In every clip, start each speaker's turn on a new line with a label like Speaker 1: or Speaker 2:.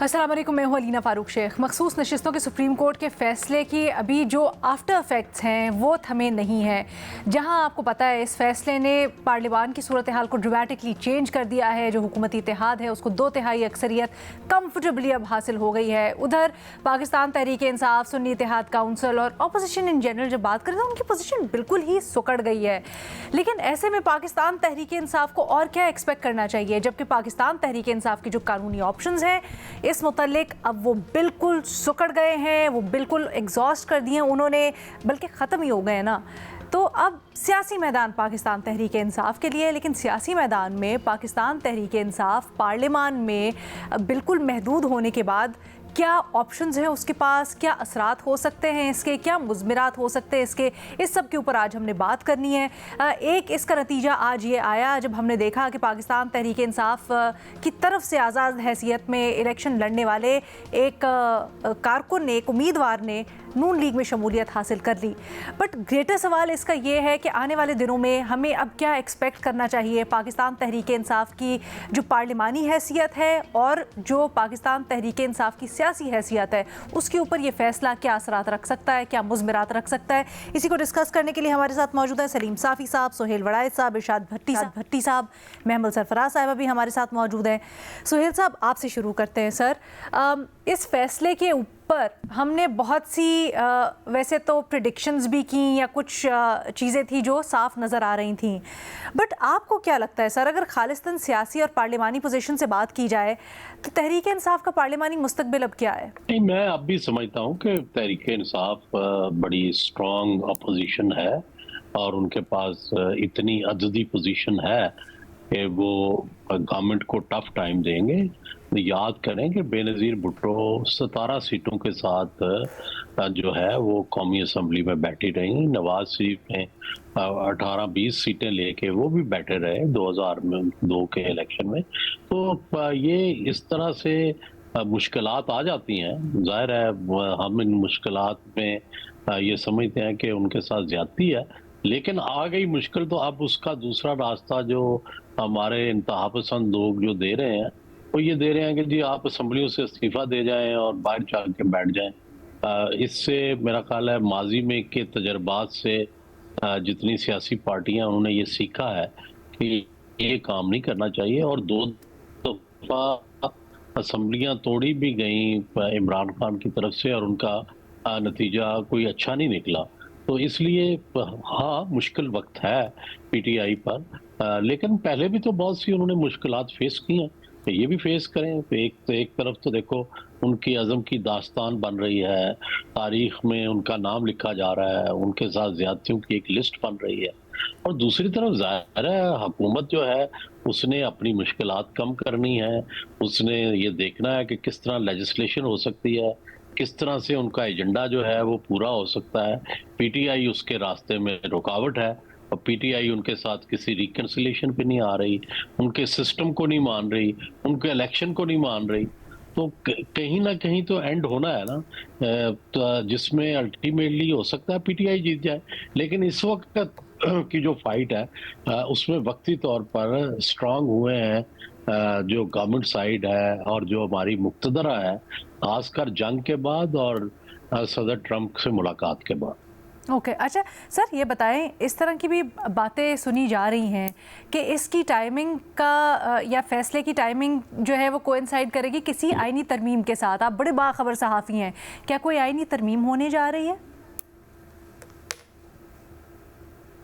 Speaker 1: अस्सलाम वालेकुम, मैं हूं अलीना फ़ारूक शेख। मखसूस नशिस्तों के सुप्रीम कोर्ट के फ़ैसले की अभी जो आफ्टर इफ़ेक्ट्स हैं वो थमे नहीं हैं। जहां आपको पता है इस फ़ैसले ने पार्लियामान की सूरत हाल को ड्रामेटिकली चेंज कर दिया है। जो हुकूमती इत्तेहाद है उसको 2/3 अक्सरियत कंफर्टेबली अब हासिल हो गई है। उधर पाकिस्तान तहरीक इंसाफ, सुन्नी इत्तेहाद काउंसिल और अपोजिशन इन जनरल जब बात करें तो उनकी पोजीशन बिल्कुल ही सुकड़ गई है। लेकिन ऐसे में पाकिस्तान तहरीक इंसाफ को और क्या एक्सपेक्ट करना चाहिए, जबकि पाकिस्तान तहरीक इंसाफ की जो कानूनी ऑप्शंस हैं इस मुतल्लिक अब वो बिल्कुल सुकड़ गए हैं, वो बिल्कुल एग्जॉस्ट कर दिए उन्होंने, बल्कि ख़त्म ही हो गए ना। तो अब सियासी मैदान पाकिस्तान तहरीक इंसाफ के लिए, लेकिन सियासी मैदान में पाकिस्तान तहरीक इंसाफ पार्लियामान में बिल्कुल महदूद होने के बाद क्या ऑप्शंस हैं उसके पास, क्या असरात हो सकते हैं इसके, क्या मुज़मिरात हो सकते हैं इसके, इस सब के ऊपर आज हमने बात करनी है। एक इसका नतीजा आज ये आया जब हमने देखा कि पाकिस्तान तहरीक इंसाफ की तरफ से आज़ाद हैसियत में इलेक्शन लड़ने वाले एक कारकुन ने, एक उम्मीदवार ने नून लीग में शमूलियत हासिल कर ली। बट ग्रेटर सवाल इसका ये है कि आने वाले दिनों में हमें अब क्या एक्सपेक्ट करना चाहिए पाकिस्तान तहरीक इंसाफ की जो पार्लिमानी हैसियत है और जो पाकिस्तान तहरीक इंसाफ की सियासी हैसियत है, उसके ऊपर ये फैसला क्या असरात रख सकता है, क्या मुज़मिरात रख सकता है। इसी को डिस्कस करने के लिए हमारे साथ मौजूद है सलीम साफ़ी साहब, सुहेल वड़ायत साहब, इरशाद भट्टी साहब, महमूद सरफराज साहब भी हमारे साथ मौजूद हैं। सुहेल साहब, आपसे शुरू करते हैं। सर, इस फैसले के ऊपर हमने बहुत सी वैसे तो प्रिडिक्शंस भी की या कुछ चीज़ें थी जो साफ नज़र आ रही थी, बट आपको क्या लगता है सर, अगर खालिस्तान सियासी और पार्लिमानी पोजीशन से बात की जाए तो तहरीक इंसाफ का पार्लिमानी मुस्तकबिल अब क्या है?
Speaker 2: नहीं, मैं अब भी समझता हूँ कि तहरीक इंसाफ बड़ी स्ट्रॉन्ग अपोजिशन है और उनके पास इतनी अददी पोजीशन है कि वो गवर्नमेंट को टफ टाइम देंगे। याद करें कि बेनज़ीर भुट्टो 17 सीटों के साथ जो है वो कौमी असम्बली में बैठी रही। नवाज शरीफ ने 18-20 सीटें लेके वो भी बैठे रहे 2002 के इलेक्शन में। तो ये इस तरह से मुश्किलात आ जाती हैं। जाहिर है हम इन मुश्किलात में ये समझते हैं कि उनके साथ ज्यादती है, लेकिन आ गई मुश्किल तो अब उसका दूसरा रास्ता जो हमारे इंतहा पसंद लोग जो दे रहे हैं वो ये दे रहे हैं कि जी आप असम्बलियों से इस्तीफा दे जाएं और बाहर जाके बैठ जाएं। इससे मेरा ख्याल है माजी में के तजर्बात से जितनी सियासी पार्टियां उन्होंने ये सीखा है कि ये काम नहीं करना चाहिए, और 2 दफा असम्बलियां तोड़ी भी गई इमरान खान की तरफ से और उनका नतीजा कोई अच्छा नहीं निकला। तो इसलिए हाँ, मुश्किल वक्त है पीटीआई पर, लेकिन पहले भी तो बहुत सी उन्होंने मुश्किलात फेस की हैं, तो ये भी फेस करें। तो एक तरफ तो देखो उनकी अज़म की दास्तान बन रही है, तारीख में उनका नाम लिखा जा रहा है, उनके साथ ज्यादतियों की एक लिस्ट बन रही है, और दूसरी तरफ जाहिर है हुकूमत जो है उसने अपनी मुश्किलात कम करनी है। उसने ये देखना है कि किस तरह लेजिस्लेशन हो सकती है, किस तरह से उनका एजेंडा जो है वो पूरा हो सकता है। पीटीआई उसके रास्ते में रुकावट है और पीटीआई उनके साथ किसी रिकंसिलिएशन पे नहीं आ रही, उनके सिस्टम को नहीं मान रही, उनके इलेक्शन को नहीं मान रही। तो कहीं ना कहीं तो एंड होना है ना, तो जिसमें अल्टीमेटली हो सकता है पीटीआई जीत जाए। लेकिन इस वक्त की जो फाइट है उसमें वक्ती तौर पर स्ट्रांग हुए हैं जो गवर्नमेंट साइड है और जो हमारी मुक्तदरा है, खासकर जंग के बाद और सदर ट्रंप से मुलाकात के बाद।
Speaker 1: ओके, अच्छा सर, ये बताएं, इस तरह की भी बातें सुनी जा रही हैं कि इसकी टाइमिंग का या फैसले की टाइमिंग जो है वो कोइंसाइड करेगी किसी आईनी तरमीम के साथ। आप बड़े बाखबर सहाफ़ी हैं, क्या कोई आईनी तरमीम होने जा रही है?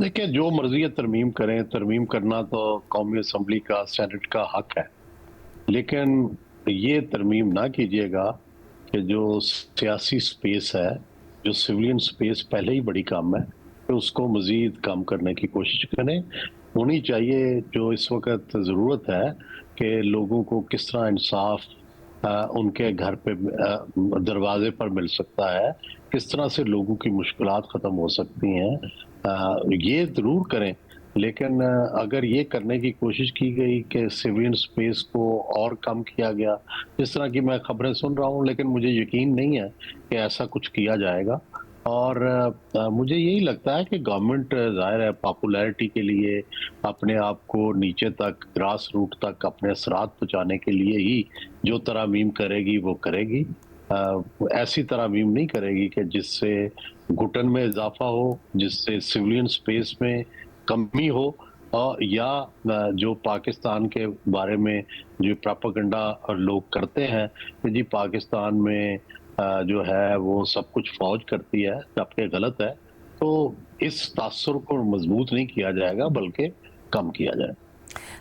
Speaker 2: देखिए, जो मर्जी तरमीम करें, तरमीम करना तो कौमी असम्बली का, सेनेट का हक है, लेकिन ये तरमीम ना कीजिएगा कि जो सियासी स्पेस है, जो सिविलियन स्पेस पहले ही बड़ी कम है, तो उसको मजीद कम करने की कोशिश करें। होनी चाहिए जो इस वक्त ज़रूरत है कि लोगों को किस तरह इंसाफ उनके घर पे दरवाजे पर मिल सकता है, किस तरह से लोगों की मुश्किलात ख़त्म हो सकती हैं, ये ज़रूर करें। लेकिन अगर ये करने की कोशिश की गई कि सिविलियन स्पेस को और कम किया गया, जिस तरह की मैं खबरें सुन रहा हूँ, लेकिन मुझे यकीन नहीं है कि ऐसा कुछ किया जाएगा। और मुझे यही लगता है कि गवर्नमेंट ज़ाहिर है पॉपुलैरिटी के लिए अपने आप को नीचे तक ग्रास रूट तक अपने असरात पहुंचाने के लिए ही जो तरमीम करेगी वो करेगी। ऐसी तरमीम नहीं करेगी कि जिससे घुटन में इजाफा हो, जिससे सिविलियन स्पेस में कमी हो, या जो पाकिस्तान के बारे में जो प्रोपेगेंडा लोग करते हैं कि जी पाकिस्तान में जो है वो सब कुछ फौज करती है, जबकि गलत है। तो इस तासुर को मजबूत नहीं किया जाएगा बल्कि कम किया जाए।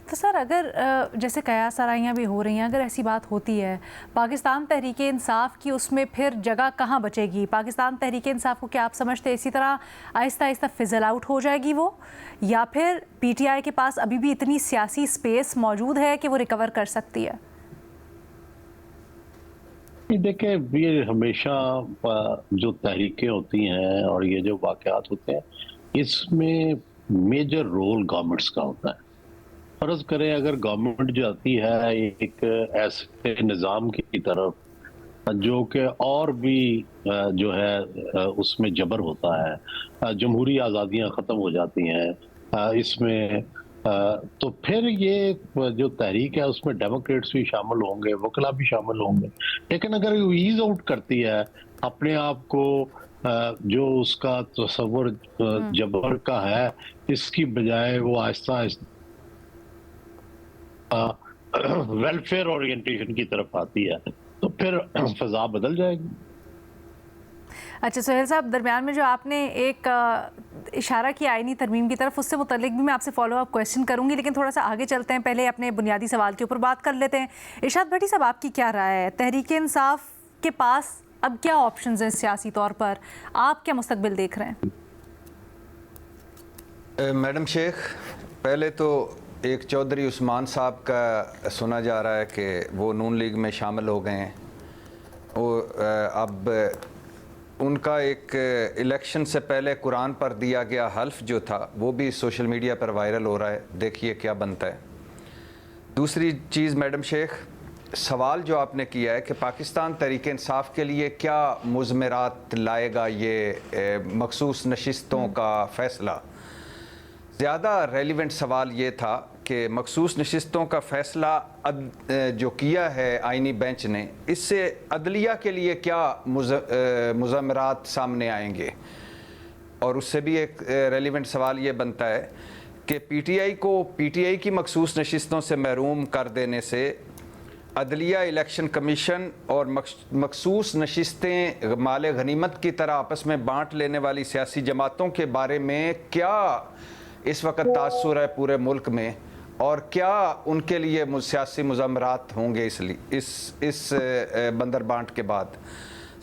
Speaker 1: तो सर अगर जैसे कयास आराइयाँ भी हो रही हैं, अगर ऐसी बात होती है पाकिस्तान तहरीक इंसाफ की, उसमें फिर जगह कहाँ बचेगी? पाकिस्तान तहरीक इंसाफ को क्या आप समझते हैं इसी तरह आहिस्ता आहिस्ता फिजल आउट हो जाएगी वो, या फिर पीटीआई के पास अभी भी इतनी सियासी स्पेस मौजूद है कि वो रिकवर कर सकती है?
Speaker 2: देखिए, ये हमेशा जो तहरीकें होती हैं और ये जो वाक़यात होते हैं, इसमें मेजर रोल गवर्नमेंट्स का होता है। फर्ज करें अगर गवर्नमेंट जाती है एक ऐसे निज़ाम की तरफ जो कि और भी जो है उसमें जबर होता है, जमहूरी आज़ादियाँ ख़त्म हो जाती हैं इसमें, तो फिर ये जो तहरीक है उसमें डेमोक्रेट्स भी शामिल होंगे, वकला भी शामिल होंगे। लेकिन अगर वो ईज आउट करती है अपने आप को, जो उसका तसव्वुर जबर का है, इसकी बजाय वो आहिस्ता आहिस्ता वेलफेयर ओरिएंटेशन की तरफ आती है, तो फिर फिजा बदल जाएगी।
Speaker 1: अच्छा सोहेल साहब, दरमियान में जो आपने एक इशारा किया आईनी तरमीम की तरफ, उससे मुतल्लिक भी मैं आपसे फॉलो अप क्वेश्चन करूंगी, लेकिन थोड़ा सा आगे चलते हैं, पहले अपने बुनियादी सवाल के ऊपर बात कर लेते हैं। इरशाद भट्टी साहब, आपकी क्या राय है? तहरीक इंसाफ के पास अब क्या ऑप्शंस हैं सियासी तौर पर? आप क्या मुस्तकबिल देख रहे हैं?
Speaker 3: मैडम शेख, पहले तो एक चौधरी उस्मान साहब का सुना जा रहा है कि वो नून लीग में शामिल हो गए हैं। वो अब उनका एक इलेक्शन से पहले कुरान पर दिया गया हल्फ जो था वो भी सोशल मीडिया पर वायरल हो रहा है, देखिए क्या बनता है। दूसरी चीज़ मैडम शेख, सवाल जो आपने किया है कि पाकिस्तान तहरीक इंसाफ के लिए क्या मुज़मरात लाएगा ये मखसूस नशिस्तों का फ़ैसला, ज़्यादा रेलिवेंट सवाल ये था कि मखसूस नशिस्तों का फ़ैसला जो किया है आइनी बेंच ने, इससे अदलिया के लिए क्या मुज़मरात सामने आएंगे। और उससे भी एक रेलिवेंट सवाल ये बनता है कि पीटीआई की मखसूस नशिस्तों से महरूम कर देने से अदलिया, इलेक्शन कमीशन और मखसूस नशिस्तें माल गनीमत की तरह आपस में बांट लेने वाली सियासी जमातों के बारे में क्या इस वक्त तासुर है पूरे मुल्क में, और क्या उनके लिए सियासी मुज़ामरात होंगे इस बंदर बांट के बाद।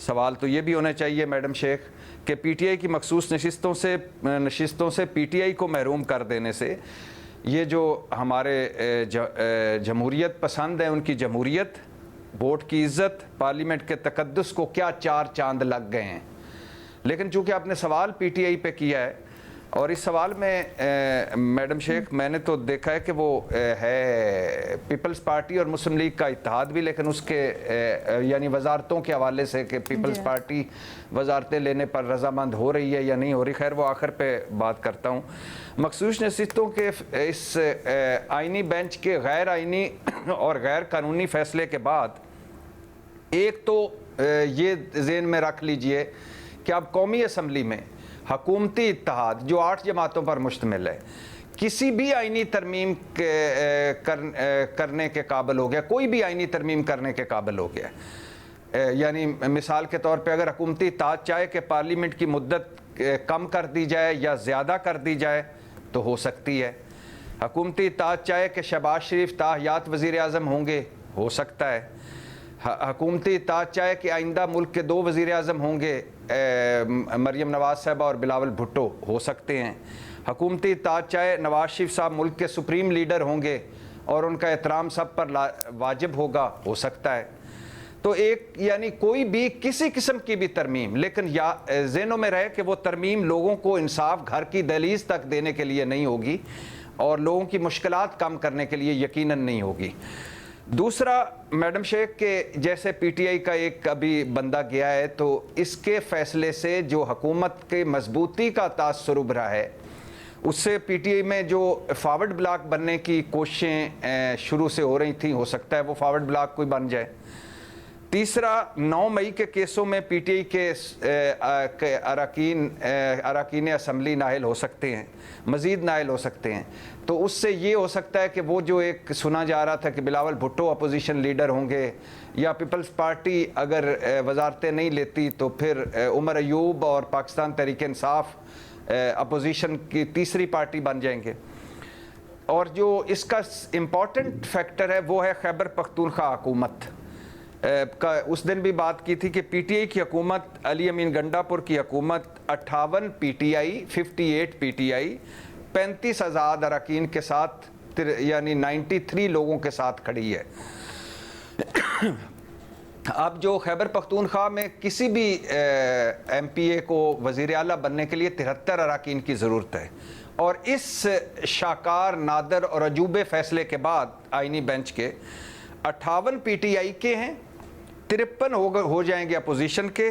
Speaker 3: सवाल तो ये भी होना चाहिए मैडम शेख कि पीटीआई की मखसूस नशिस्तों से पीटीआई को महरूम कर देने से ये जो हमारे जमहूरियत पसंद है, उनकी जमहूरियत, वोट की इज़्ज़त, पार्लियामेंट के तकद्दुस को क्या चार चांद लग गए हैं। लेकिन चूँकि आपने सवाल पीटीआई पे किया है, और इस सवाल में मैडम शेख मैंने तो देखा है कि वो है पीपल्स पार्टी और मुस्लिम लीग का इत्तेहाद भी, लेकिन उसके यानी वजारतों के हवाले से कि पीपल्स पार्टी वजारतें लेने पर रजामंद हो रही है या नहीं हो रही, खैर वो आखिर पे बात करता हूँ। मखसूस नशिस्तों के इस आइनी बेंच के गैर आइनी और गैर कानूनी फैसले के बाद एक तो ये ज़हन में रख लीजिए कि अब कौमी असम्बली में हकूमती इत्तेहाद जो 8 जमातों पर मुश्तमिल है, किसी भी आइनी तरमीम करने के काबिल हो गया, कोई भी आइनी तरमीम करने के काबिल हो गया। यानी मिसाल के तौर पे अगर हकूमती इत्तेहाद चाहे कि पार्लियामेंट की मुद्दत कम कर दी जाए या ज़्यादा कर दी जाए तो हो सकती है। हकूमती इत्तेहाद चाहे कि शहबाज शरीफ ताहयात वज़ीर आज़म होंगे, हो सकता है। हकूमती इत्तेहाद चाहे कि आइंदा मुल्क के 2 वज़ीर आज़म होंगे, मरियम नवाज़ साहबा और बिलावल भुट्टो, हो सकते हैं। हकूमती इत्तेहाद चाहे नवाज़ शरीफ साहब मुल्क के सुप्रीम लीडर होंगे और उनका एहतराम सब पर वाजिब होगा, हो सकता है। तो एक यानी कोई भी किसी किस्म की भी तरमीम, लेकिन या ज़हनों में रहे कि वो तरमीम लोगों को इंसाफ घर की दहलीज तक देने के लिए नहीं होगी और लोगों की मुश्किलात कम करने के लिए यकीनन नहीं होगी। दूसरा मैडम शेख के जैसे पीटीआई का एक अभी बंदा गया है, तो इसके फैसले से जो हुकूमत के मजबूती का तासुर रहा है, उससे पीटीआई में जो फॉरवर्ड ब्लॉक बनने की कोशिशें शुरू से हो रही थी, हो सकता है वो फॉरवर्ड ब्लॉक कोई बन जाए। तीसरा, 9 मई के केसों में पीटीआई के अरकान असम्बली नायल हो सकते हैं, मज़ीद नायल हो सकते हैं। तो उससे ये हो सकता है कि वो जो एक सुना जा रहा था कि बिलावल भुट्टो अपोजिशन लीडर होंगे, या पीपल्स पार्टी अगर वजारतें नहीं लेती तो फिर उमर अयूब और पाकिस्तान तहरीक इंसाफ अपोजिशन की तीसरी पार्टी बन जाएंगे। और जो इसका इम्पॉर्टेंट फैक्टर है वो है खैबर पख्तूनख्वा हुकूमत का। उस दिन भी बात की थी कि पीटीआई की हुकूमत, अली अमीन गंडापुर की हुकूमत 58 पीटीआई, 58 पीटीआई, 35 आज़ाद अरकान के साथ, यानी 93 लोगों के साथ खड़ी है। अब जो खैबर पख्तूनख्वा में किसी भी एमपीए को वज़ीर आला बनने के लिए 73 अरकान की ज़रूरत है, और इस शाकार, नादर और अजूबे फैसले के बाद आइनी बेंच के 58 पीटीआई के हैं, 53 हो जाएंगे अपोजिशन के,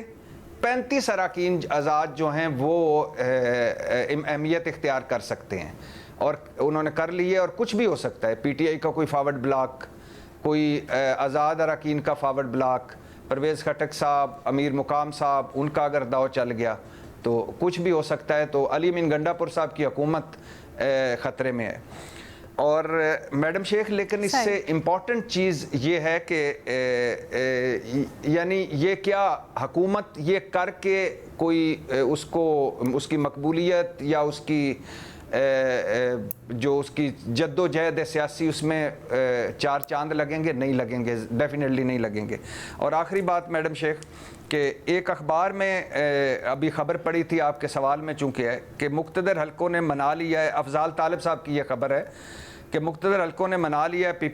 Speaker 3: 35 अरकान आज़ाद जो हैं वो अहमियत इख्तियार कर सकते हैं, और उन्होंने कर लिए। और कुछ भी हो सकता है, पीटीआई का कोई फॉरवर्ड ब्लॉक, कोई आज़ाद अरकान का फॉरवर्ड ब्लॉक, परवेज़ खटक साहब, अमीर मुकाम साहब, उनका अगर दाव चल गया तो कुछ भी हो सकता है। तो अली अमीन गंडापुर साहब की हुकूमत ख़तरे में है। और मैडम शेख, लेकिन इससे इम्पॉर्टेंट चीज़ ये है कि यानी ये क्या हुकूमत ये करके कोई उसको, उसकी मकबूलियत या उसकी जो उसकी जद्दोजहद सियासी, उसमें 4 चांद लगेंगे? नहीं लगेंगे, डेफिनेटली नहीं लगेंगे। और आखिरी बात मैडम शेख, कि एक अखबार में अभी ख़बर पड़ी थी, आपके सवाल में चूँकि है, कि मुक़्तदर हलकों ने मना लिया है, अफजाल तालिब साहब की यह खबर है कि मुक़्तदर हलकों ने मना लिया है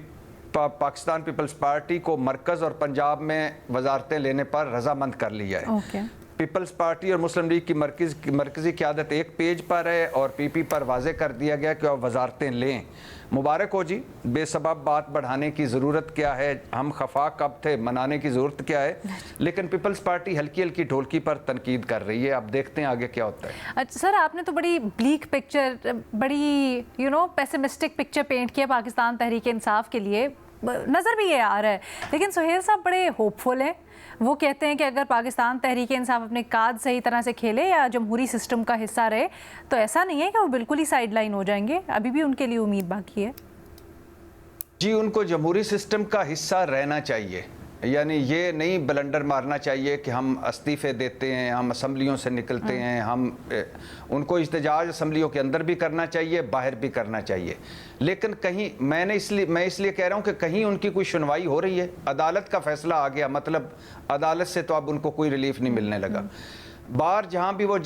Speaker 3: पाकिस्तान पीपल्स पार्टी को मरकज़ और पंजाब में वजारतें लेने पर रजामंद कर लिया है। पीपल्स पार्टी और मुस्लिम लीग की मरकज़ी क़यादत एक पेज पर है, और पीपी पर वाज़े कर दिया गया कि आप वजारतें लें। मुबारक हो जी, बेसबब बात बढ़ाने की ज़रूरत क्या है? हम खफा कब थे, मनाने की ज़रूरत क्या है? लेकिन पीपल्स पार्टी हल्की हल्की ढोलकी पर तनकीद कर रही है। अब देखते हैं आगे क्या होता है।
Speaker 1: अच्छा सर, आपने तो बड़ी ब्लीक पिक्चर, बड़ी पेसिमिस्टिक पिक्चर पेंट किया पाकिस्तान तहरीक इंसाफ के लिए, नज़र भी ये आ रहा है। लेकिन सुहेल साहब बड़े होपफुल हैं, वो कहते हैं कि अगर पाकिस्तान तहरीक इंसाफ अपने काज सही तरह से खेले या जमहूरी सिस्टम का हिस्सा रहे, तो ऐसा नहीं है कि वो बिल्कुल ही साइड लाइन हो जाएंगे, अभी भी उनके लिए उम्मीद बाकी है।
Speaker 3: जी, उनको जमहूरी सिस्टम का हिस्सा रहना चाहिए, यानी ये नहीं ब्लंडर मारना चाहिए कि हम इस्तीफ़े देते हैं, हम असम्बलियों से निकलते हैं। उनको इस्तेजाज असम्बलियों के अंदर भी करना चाहिए, बाहर भी करना चाहिए। लेकिन कहीं मैं इसलिए कह रहा हूँ कि कहीं उनकी कोई सुनवाई हो रही है, अदालत का फैसला आ गया, मतलब अदालत से तो अब उनको कोई रिलीफ नहीं मिलने लगा। बाहर जहाँ भी वो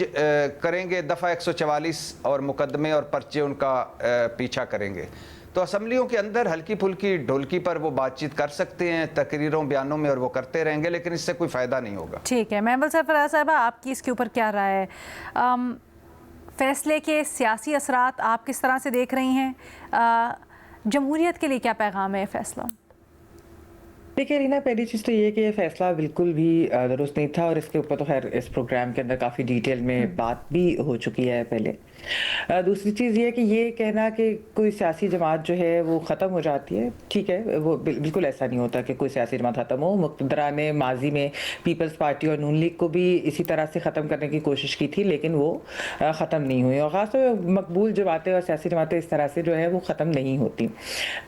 Speaker 3: करेंगे दफ़ा 144 और मुकदमे और पर्चे उनका पीछा करेंगे, तो असम्बलियों के अंदर हल्की फुल्की ढोलकी पर वो बातचीत कर सकते हैं, तकरीरों बयानों में, और वो करते रहेंगे, लेकिन इससे कोई फ़ायदा नहीं होगा।
Speaker 1: ठीक है, महमल सरफराज साहबा, आपकी इसके ऊपर क्या राय है? फैसले के सियासी असरात आप किस तरह से देख रही हैं? जमहूरियत के लिए क्या पैगाम है फैसला?
Speaker 4: देखिए रीना, पहली चीज़ तो ये कि ये फ़ैसला बिल्कुल भी दुरुस्त नहीं था, और इसके ऊपर तो खैर इस प्रोग्राम के अंदर काफ़ी डिटेल में बात भी हो चुकी है पहले। दूसरी चीज़ ये कि ये कहना कि कोई सियासी जमात जो है वो ख़त्म हो जाती है, ठीक है, वो बिल्कुल ऐसा नहीं होता कि कोई सियासी जमात ख़त्म हो। मुक़्तदरा ने माजी में पीपल्स पार्टी और नून लीग को भी इसी तरह से ख़त्म करने की कोशिश की थी, लेकिन वो ख़त्म नहीं हुई, और ख़ासतौर पर मकबूल जमातें और सियासी जमातें इस तरह से जो है वो ख़त्म नहीं होती।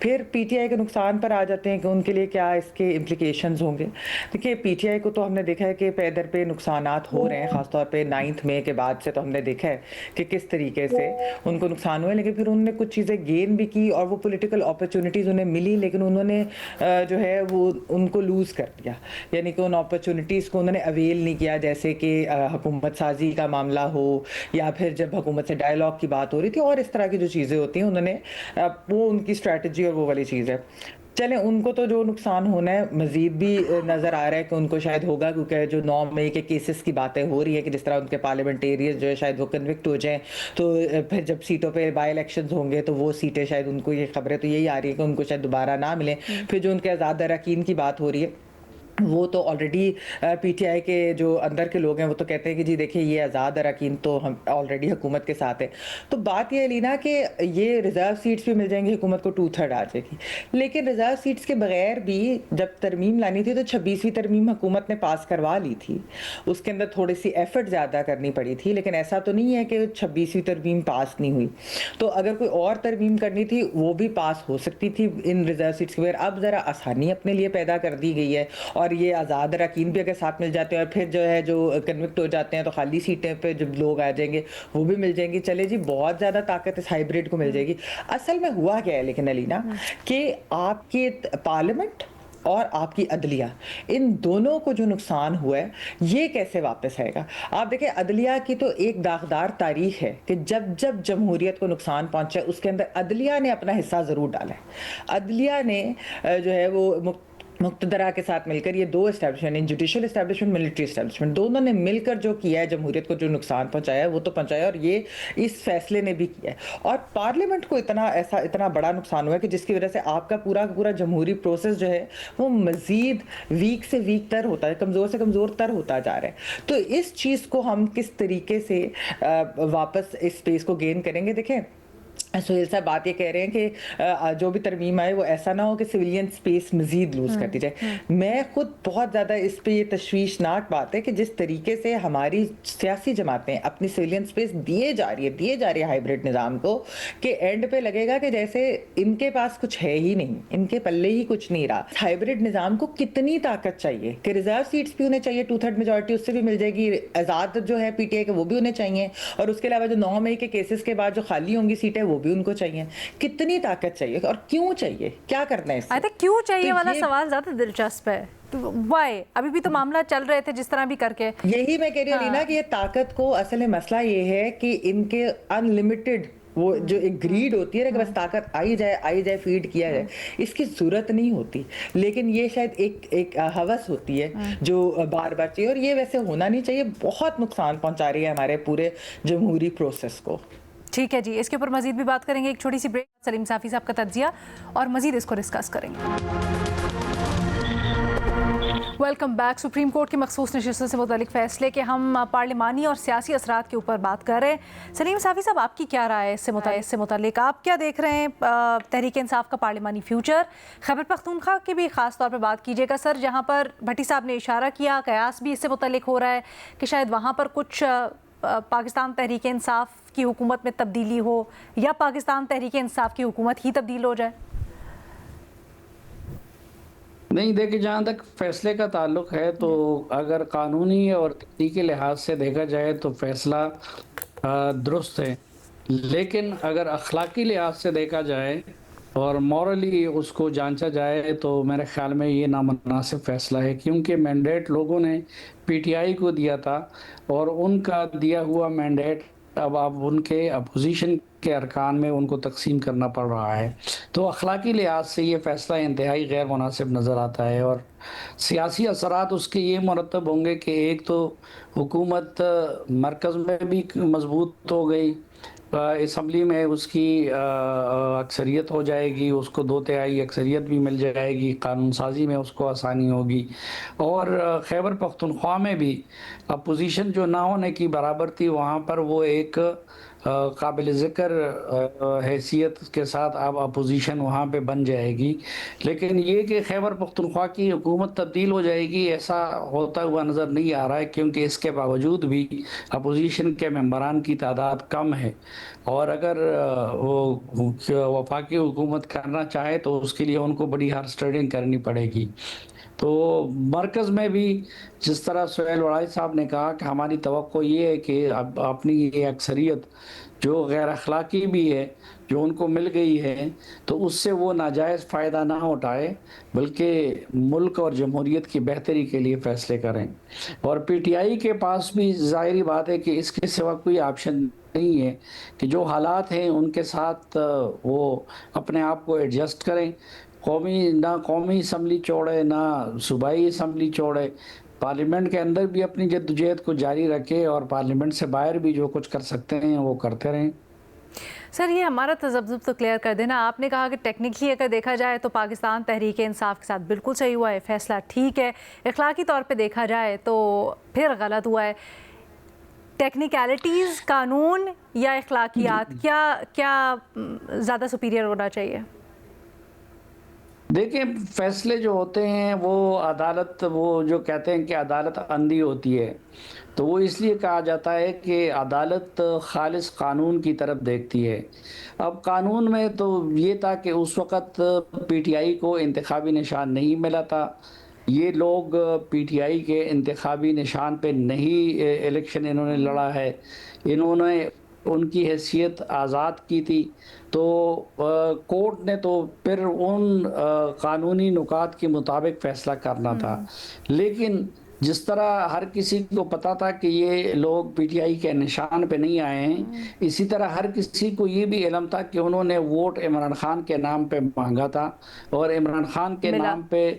Speaker 4: फिर PTI के नुकसान पर आ जाते हैं कि उनके लिए क्या के इम्प्लिकेशंस होंगे। देखिए, पीटीआई को तो हमने देखा है कि पैदर पे नुकसानात हो रहे हैं, ख़ासतौर पे 9 मई के बाद से तो हमने देखा है कि किस तरीके से उनको नुकसान हुए, लेकिन फिर उन्होंने कुछ चीज़ें गेन भी की और वो पॉलिटिकल अपॉर्चुनिटीज़ उन्हें मिली, लेकिन उन्होंने जो है वो उनको लूज़ कर दिया, यानी कि उन अपॉर्चुनिटीज़ को उन्होंने अवेल नहीं किया, जैसे कि हुकूमत साजी का मामला हो, या फिर जब हुकूमत से डायलॉग की बात हो रही थी, और इस तरह की जो चीज़ें होती हैं उन्होंने वो उनकी स्ट्रैटेजी और वो वाली चीज़ है। चलें, उनको तो जो नुकसान होना है मज़ीद भी नज़र आ रहा है कि उनको शायद होगा, क्योंकि जो 9 मई के केसेस की बातें हो रही है कि जिस तरह उनके पार्लियामेंटेरियंस जो है शायद वो कन्विक्ट हो जाएं, तो फिर जब सीटों पे बाई इलेक्शंस होंगे तो वो सीटें शायद उनको, ये खबरें तो यही आ रही है कि उनको शायद दोबारा ना मिलें। फिर जो उनके आज़ाद अरकान की बात हो रही है, वो तो ऑलरेडी पीटीआई के जो अंदर के लोग हैं वो तो कहते हैं कि जी देखिए ये आज़ाद अरकान तो हम ऑलरेडी हुकूमत के साथ है। तो बात ये है लीना कि ये रिज़र्व सीट्स भी मिल जाएंगी, हुकूमत को 2/3 आ जाएगी। लेकिन रिज़र्व सीट्स के बगैर भी जब तरमीम लानी थी तो 26वीं तरमीम हुकूमत ने पास करवा ली थी, उसके अंदर थोड़ी सी एफर्ट ज़्यादा करनी पड़ी थी, लेकिन ऐसा तो नहीं है कि 26वीं तरमीम पास नहीं हुई। तो अगर कोई और तरमीम करनी थी वो भी पास हो सकती थी इन रिज़र्व सीट्स के बगैर। अब ज़रा आसानी अपने लिए पैदा कर दी गई है, और ये आज़ाद अरकान भी अगर साथ मिल जाते हैं और फिर जो है जो कन्विक्ट हो जाते हैं तो खाली सीटें पे जब लोग आ जाएंगे वो भी मिल जाएंगी। चले जी, बहुत ज़्यादा ताकत इस हाइब्रिड को मिल जाएगी। असल में हुआ क्या है लेकिन अलीना, कि आपके पार्लियामेंट और आपकी अदलिया, इन दोनों को जो नुकसान हुआ है ये कैसे वापस आएगा? आप देखें, अदलिया की तो एक दागदार तारीख है कि जब जब जमहूरियत को नुकसान पहुंचा है उसके अंदर अदलिया ने अपना हिस्सा ज़रूर डाला है। अदलिया ने जो है वो मुक्तदरा के साथ मिलकर, ये दो establishment, judicial establishment, military establishment, दोनों ने मिलकर जो किया है जमहूरियत को जो नुकसान पहुंचाया है वो तो पहुंचाया, और ये इस फैसले ने भी किया है। और पार्लियामेंट को इतना बड़ा नुकसान हुआ है कि जिसकी वजह से आपका पूरा पूरा जमहूरी प्रोसेस जो है वो मजीद वीक से वीक तर होता है, कमज़ोर से कमज़ोर तर होता जा रहा है। तो इस चीज़ को हम किस तरीके से वापस इस स्पेस को गेन करेंगे? देखें, सुहेल साहब बात ये कह रहे हैं कि जो भी तरमीम आए वो ऐसा ना हो कि सिविलियन स्पेस मजीद लूज कर दी जाए। मैं खुद बहुत ज़्यादा इस पे, ये तशवीशनाक बात है कि जिस तरीके से हमारी सियासी जमातें अपनी सिविलियन स्पेस दिए जा रही है हाइब्रिड निज़ाम को, कि एंड पे लगेगा कि जैसे इनके पास कुछ है ही नहीं, इनके पल्ले ही कुछ नहीं रहा। हाइब्रिड निज़ाम को कितनी ताकत चाहिए कि रिजर्व सीट्स भी उन्हें चाहिए, 2/3 मेजोरिटी उससे भी मिल जाएगी, आज़ाद जो है पीटीआई के वो भी उन्हें चाहिए, और उसके अलावा जो 9 मई के केसेस के बाद जो खाली होंगी सीटें वो भी उनको चाहिए। कितनी ताकत चाहिए और क्यों चाहिए, क्या करना है इससे?
Speaker 1: आई थिंक क्यों चाहिए
Speaker 4: तो
Speaker 1: वाला सवाल ज्यादा दिलचस्प है। वाई अभी भी तो मामला चल रहे थे जिस तरह भी करके,
Speaker 4: यही मैं कह रही हूँ लीना कि ये ताकत को, असल में मसला ये है कि इनके अनलिमिटेड वो जो एक ग्रीड होती है ना कि बस ताकत आई जाए फीड किया जाए, इसकी जरूरत नहीं होती, लेकिन ये शायद एक हवस होती है जो बार बार चाहिए, और ये वैसे होना नहीं चाहिए। बहुत नुकसान पहुंचा रही है हमारे पूरे जमहूरी प्रोसेस को।
Speaker 1: ठीक है जी, इसके ऊपर मजीद भी बात करेंगे। एक छोटी सी ब्रेक, सलीम साफ़ी साहब का तज्जिया और मजीद इसको डिस्कस करेंगे। Welcome back. सुप्रीम कोर्ट की मखसूस नशिस्तों से मुतालिक फ़ैसले के हम पार्लिमानी और सियासी असरात के ऊपर बात कर रहे हैं। सलीम साफ़ी साहब, आपकी क्या राय है इससे मुतालिक? आप क्या देख रहे हैं तहरीक इंसाफ का पार्लिमानी फ्यूचर? खैबर पख्तूनख्वा की भी ख़ास तौर पर बात कीजिएगा सर, जहाँ पर भट्टी साहब ने इशारा किया, कयास भी इससे मुतालिक हो रहा है कि शायद वहाँ पर कुछ पाकिस्तान तहरीक इंसाफ की हुकूमत में तब्दीली हो, या पाकिस्तान तहरीक इंसाफ की हुकूमत ही तब्दील हो जाए।
Speaker 5: नहीं, देखिए, जहाँ तक फैसले का ताल्लुक है तो अगर कानूनी और तकनीकी लिहाज से देखा जाए तो फैसला दुरुस्त है, लेकिन अगर अखलाकी लिहाज से देखा जाए और मॉरली उसको जांचा जाए तो मेरे ख्याल में ये नामुनासिब फ़ैसला है, क्योंकि मैंडेट लोगों ने पीटीआई को दिया था और उनका दिया हुआ मैंडेट अब उनके अपोजिशन के अरकान में उनको तकसीम करना पड़ रहा है। तो अखलाकी लिहाज से ये फ़ैसला इंतहाई गैर मुनासिब नज़र आता है, और सियासी असरात उसके ये मुरतब होंगे कि एक तो हुकूमत मरकज़ में भी मजबूत हो गई, असम्बली में उसकी अक्सरियत हो जाएगी, उसको 2/3 अक्सरियत भी मिल जाएगी, कानून साजी में उसको आसानी होगी, और खैबर पख्तूनख्वा में भी अपोजिशन जो ना होने की बराबर थी वहाँ पर वो एक काबिल ज़िक्र हैसियत के साथ अब अपोजिशन वहाँ पे बन जाएगी। लेकिन ये कि खैबर पख्तूनख्वा की हुकूमत तब्दील हो जाएगी, ऐसा होता हुआ नज़र नहीं आ रहा है, क्योंकि इसके बावजूद भी अपोजिशन के मेंबरान की तादाद कम है, और अगर वो वफाकी हुकूमत करना चाहे तो उसके लिए उनको बड़ी हार्ड स्ट्रेडिंग करनी पड़ेगी। तो मरकज़ में भी जिस तरह सुहेल वड़ाई साहब ने कहा कि हमारी तवक्को ये है कि अब अपनी ये अक्सरियत जो गैर अखलाकी भी है जो उनको मिल गई है, तो उससे वो नाजायज़ फ़ायदा ना उठाए, बल्कि मुल्क और जमहूरियत की बेहतरी के लिए फ़ैसले करें। और पीटीआई के पास भी ज़ाहिरी बात है कि इसके सिवा कोई ऑप्शन नहीं है कि जो हालात हैं उनके साथ वो अपने आप को एडजस्ट करें। कौमी असम्बली छोड़े ना सूबाई असम्बली छोड़े, पार्लियामेंट के अंदर भी अपनी जद्दोजहद को जारी रखे और पार्लियामेंट से बाहर भी जो कुछ कर सकते हैं वो करते रहें।
Speaker 1: सर, ये हमारा तजब्जुब तो क्लियर कर देना। आपने कहा कि टेक्निकली अगर देखा जाए तो पाकिस्तान तहरीक इंसाफ के साथ बिल्कुल सही हुआ है, फैसला ठीक है। इखलाकी तौर पे देखा जाए तो फिर गलत हुआ है। टेक्निकलिटीज़, कानून या इखलाकियात, क्या ज़्यादा सुपीरियर होना चाहिए?
Speaker 5: देखिए, फैसले जो होते हैं वो अदालत, वो जो कहते हैं कि अदालत अंधी होती है, तो वो इसलिए कहा जाता है कि अदालत खालिस कानून की तरफ देखती है। अब कानून में तो ये था कि उस वक़्त पीटीआई को इंतखाबी निशान नहीं मिला था। ये लोग पीटीआई के इंतखाबी निशान पे नहीं इलेक्शन इन्होंने लड़ा है, इन्होंने उनकी हैसियत आज़ाद की थी। तो कोर्ट ने तो फिर उन कानूनी नुकात के मुताबिक फ़ैसला करना था। लेकिन जिस तरह हर किसी को पता था कि ये लोग पीटीआई के निशान पे नहीं आए हैं, इसी तरह हर किसी को ये भी इल्म था कि उन्होंने वोट इमरान खान के नाम पे मांगा था और इमरान खान के नाम पे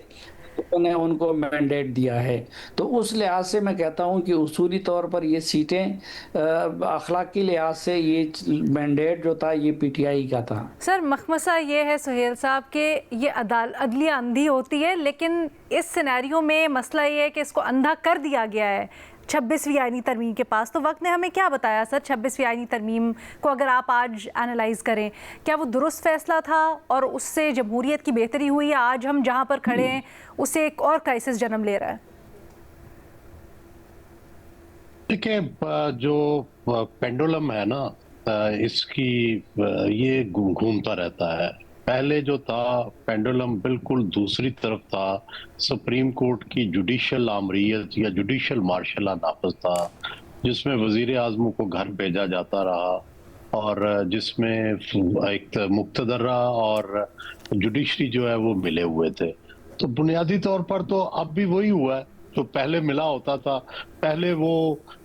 Speaker 5: उन्होंने उनको मैंडेट दिया है। तो उस लिहाज से मैं कहता हूं कि उसूली तौर पर ये सीटें अखलाकी लिहाज से ये मैंडेट जो था ये पीटीआई का था।
Speaker 1: सर, मखमसा ये है सुहेल साहब के ये अदलिया अंधी होती है, लेकिन इस सिनेरियो में मसला ये है कि इसको अंधा कर दिया गया है 26वीं आईनी तरमीम के पास। तो वक्त ने हमें क्या बताया सर, 26वीं आईनी तरमीम को अगर आप आज एनालाइज करें, क्या वो दुरुस्त फैसला था और उससे जमहूरियत की बेहतरी हुई, या आज हम जहां पर खड़े हैं उससे एक और क्राइसिस जन्म ले रहा है?
Speaker 2: देखिए, जो पेंडुलम है ना, इसकी ये घूमता रहता है। पहले जो था पेंडुलम बिल्कुल दूसरी तरफ था, सुप्रीम कोर्ट की जुडिशल आमरीयत या जुडिशल मार्शल नाफज था, जिसमें वजीर आजम को घर भेजा जाता रहा और जिसमें एक मुक्तदर्रा और जुडिशरी जो है वो मिले हुए थे। तो बुनियादी तौर पर तो अब भी वही हुआ है जो पहले मिला होता था। पहले वो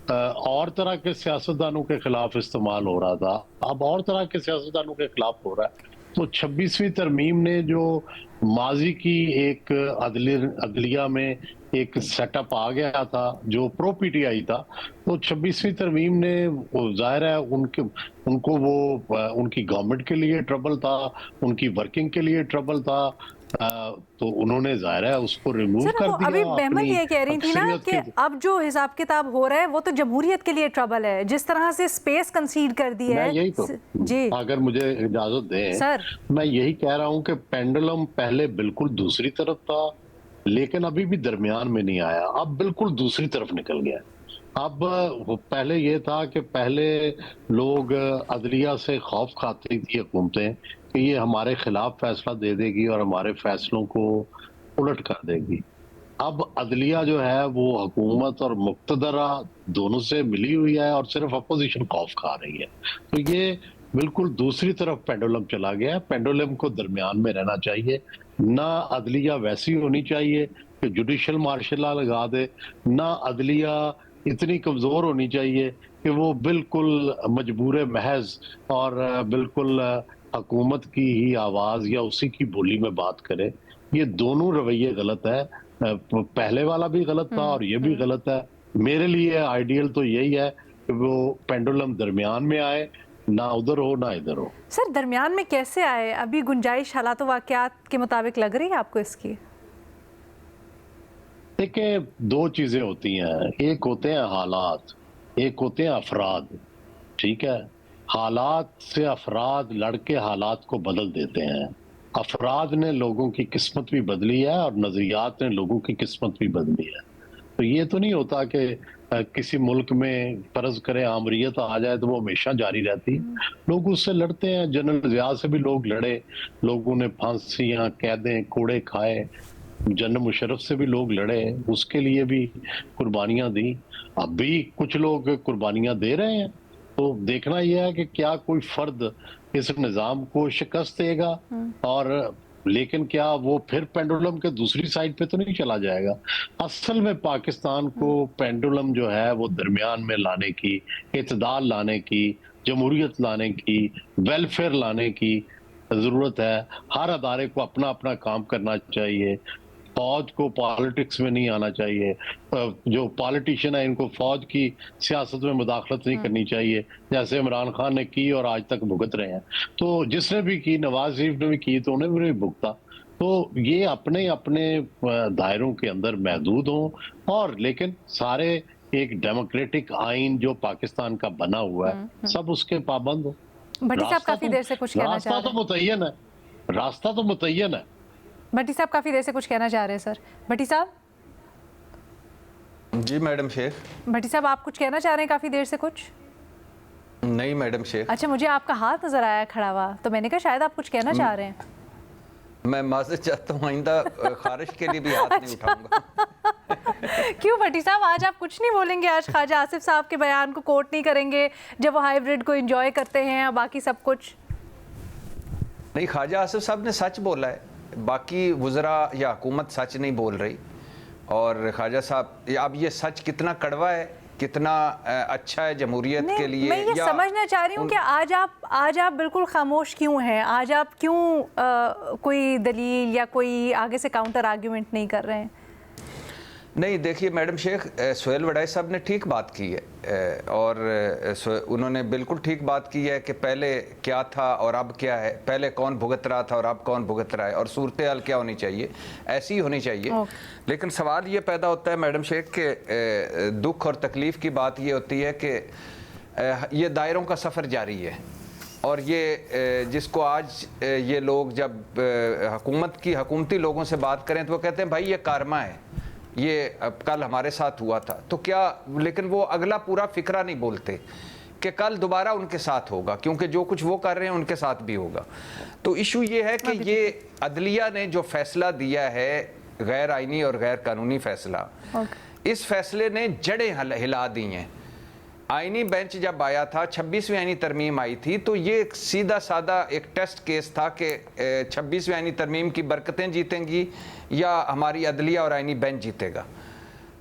Speaker 2: और तरह के सियासतदानों के खिलाफ इस्तेमाल हो रहा था, अब और तरह के सियासतदानों के खिलाफ हो रहा है। तो 26वीं तरमीम ने जो माजी की एक अदलिया में एक सेटअप आ गया था जो प्रो पीटीआई था, तो 26वीं तरमीम ने जाहिर है उनको वो उनकी गवर्नमेंट के लिए ट्रबल था, उनकी वर्किंग के लिए ट्रबल था। तो उन्होंने जाहिर है उसको रिमूव कर दिया।
Speaker 1: अभी महमल ये कह रही थी ना कि अब जो हिसाब किताब हो रहा है वो तो जमहूरियत के लिए ट्रबल है, जिस तरह से स्पेस कंसीड कर दी है।
Speaker 2: यही तो
Speaker 1: जी,
Speaker 2: अगर मुझे इजाजत दें
Speaker 1: सर,
Speaker 2: मैं यही कह रहा हूं कि पेंडुलम पहले बिल्कुल दूसरी तरफ था, लेकिन अभी भी दरमियान में नहीं आया, अब बिल्कुल दूसरी तरफ निकल गया। अब पहले ये था कि पहले लोग अदलिया से खौफ खाती थी हुकूमतें कि ये हमारे खिलाफ फैसला दे देगी और हमारे फैसलों को उलट कर देगी। अब अदलिया जो है वो हुकूमत और मुक्तदरा दोनों से मिली हुई है और सिर्फ अपोजिशन खौफ खा रही है। तो ये बिल्कुल दूसरी तरफ पेंडुलम चला गया है। पेंडुलम को दरमियान में रहना चाहिए, ना अदलिया वैसी होनी चाहिए कि जुडिशल मार्शल लॉ लगा दे, ना अदलिया इतनी कमजोर होनी चाहिए कि वो बिल्कुल मजबूर महज और बिल्कुल हुकूमत की ही आवाज या उसी की बोली में बात करे। ये दोनों रवैये गलत है, पहले वाला भी गलत था और ये भी गलत है। मेरे लिए आइडियल तो यही है कि वो पेंडुलम दरमियान में आए, ना उधर हो ना इधर हो।
Speaker 1: सर, दरमियान में कैसे आए? अभी गुंजाइश हालात वाकयात के मुताबिक लग रही है आपको इसकी?
Speaker 2: देखिए, दो चीजें होती हैं, एक होते हैं हालात, एक होते हैं अफराद। ठीक है, हालात से अफराद लड़के हालात को बदल देते हैं। अफराद ने लोगों की किस्मत भी बदली है और नजरियात ने लोगों की किस्मत भी बदली है। तो ये तो नहीं होता कि किसी मुल्क में फर्ज करें आमरीयत आ जाए तो वो हमेशा जारी रहती है। लोग उससे लड़ते हैं। जनरल ज़िया से भी लोग लड़े, लोगों ने फांसियां, कैदें, कोड़े खाए। जनरल मुशर्रफ से भी लोग लड़े, उसके लिए भी कुर्बानियां दी। अब भी कुछ लोग कुर्बानियां दे रहे हैं। तो देखना यह है कि क्या कोई फर्द इस निज़ाम को शिकस्त देगा, और लेकिन क्या वो फिर पेंडुलम के दूसरी साइड पे तो नहीं चला जाएगा। असल में पाकिस्तान को पेंडुलम जो है वो दरमियान में लाने की, इत्दाल लाने की, जमहूरियत लाने की, वेलफेयर लाने की जरूरत है। हर अदारे को अपना अपना काम करना चाहिए। फौज को पॉलिटिक्स में नहीं आना चाहिए। जो पॉलिटिशियन है इनको फौज की सियासत में मुदाखलत नहीं करनी चाहिए, जैसे इमरान खान ने की और आज तक भुगत रहे हैं। तो जिसने भी की, नवाज शरीफ ने भी की तो उन्हें भी भुगता। तो ये अपने अपने दायरों के अंदर महदूद हों, और लेकिन सारे एक डेमोक्रेटिक आइन जो पाकिस्तान का बना हुआ है सब उसके पाबंद हो।
Speaker 1: भट्टी साहब काफी देर से कुछ कहना चाह
Speaker 2: रास्ता
Speaker 1: रहे
Speaker 2: तो
Speaker 1: हैं।
Speaker 2: मुतय्यन है, रास्ता तो मुतय्यन है।
Speaker 1: भट्टी साहब काफी देर से कुछ कहना चाह रहे हैं सर। भट्टी साहब,
Speaker 3: जी मैडम शेख।
Speaker 1: भट्टी साहब आप कुछ कहना चाह रहे हैं काफी देर से कुछ?
Speaker 3: नहीं मैडम शेख।
Speaker 1: अच्छा, मुझे आपका हाथ नजर आया खड़ा हुआ, तो मैंने कहा शायद आप कुछ कहना चाह रहे हैं।
Speaker 3: मैं माजरत चाहता हूँ, आइंदा खारिश के लिए भी हाथ नहीं उठाऊंगा।
Speaker 1: क्यों भट्टी साहब, आज आप कुछ नहीं बोलेंगे? आज ख्वाजा आसिफ साहब के बयान को कोट नहीं करेंगे जब वो हाइब्रिड को एंजॉय करते हैं, और बाकी सब कुछ?
Speaker 3: नहीं, ख्वाजा आसिफ साहब ने सच बोला है, बाकी वज़रा या हुकूमत सच नहीं बोल रही। और ख्वाजा साहब, अब ये सच कितना कड़वा है, कितना अच्छा है जमहूरियत के लिए,
Speaker 1: मैं ये समझना चाह रही हूँ कि आज आप बिल्कुल खामोश क्यों हैं? आज आप क्यों कोई दलील या कोई आगे से काउंटर आर्ग्यूमेंट नहीं कर रहे हैं?
Speaker 3: नहीं, देखिए मैडम शेख, सुहेल वड़ाई साहब ने ठीक बात की है, और उन्होंने बिल्कुल ठीक बात की है कि पहले क्या था और अब क्या है, पहले कौन भुगत रहा था और अब कौन भुगत रहा है, और सूरत हाल क्या होनी चाहिए, ऐसी होनी चाहिए। लेकिन सवाल ये पैदा होता है मैडम शेख कि दुख और तकलीफ़ की बात ये होती है कि ये दायरों का सफ़र जारी है, और ये जिसको आज ये लोग जब हुकूमती लोगों से बात करें तो वो कहते हैं भाई ये कारमा है, ये अब कल हमारे साथ हुआ था तो क्या, लेकिन वो अगला पूरा फिक्रा नहीं बोलते कि कल दोबारा उनके साथ होगा, क्योंकि जो कुछ वो कर रहे हैं उनके साथ भी होगा। तो इशू ये है कि ये अदलिया ने जो फैसला दिया है, गैर आइनी और गैर कानूनी फैसला, इस फैसले ने जड़ें हिला दी हैं। आइनी बेंच जब आया था, 26वीं आइनी तरमीम आई थी, तो ये एक सीधा सादा एक टेस्ट केस था कि 26वीं आइनी तरमीम की बरकतें जीतेंगी या हमारी अदलिया और आइनी बेंच जीतेगा।